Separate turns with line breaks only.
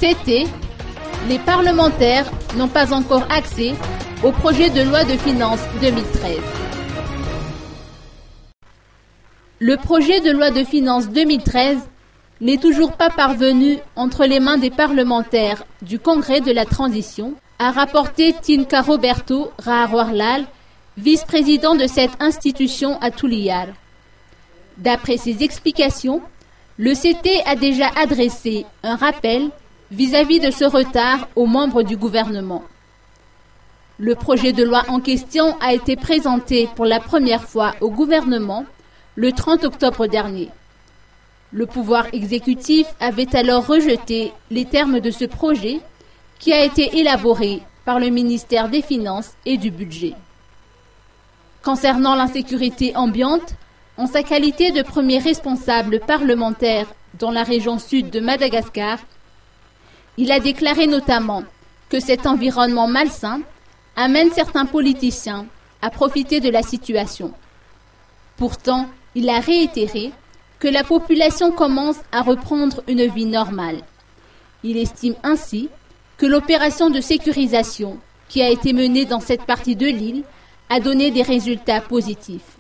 C'était les parlementaires n'ont pas encore accès au projet de loi de finances 2013. Le projet de loi de finances 2013 n'est toujours pas parvenu entre les mains des parlementaires du Congrès de la Transition, a rapporté Tinka Roberto Raharwarlal, vice-président de cette institution à Touliyar. D'après ses explications, le CT a déjà adressé un rappel vis-à-vis de ce retard aux membres du gouvernement. Le projet de loi en question a été présenté pour la première fois au gouvernement le 30 octobre dernier. Le pouvoir exécutif avait alors rejeté les termes de ce projet qui a été élaboré par le ministère des Finances et du Budget. Concernant l'insécurité ambiante, en sa qualité de premier responsable parlementaire dans la région sud de Madagascar, il a déclaré notamment que cet environnement malsain amène certains politiciens à profiter de la situation. Pourtant, il a réitéré que la population commence à reprendre une vie normale. Il estime ainsi que l'opération de sécurisation qui a été menée dans cette partie de l'île a donné des résultats positifs.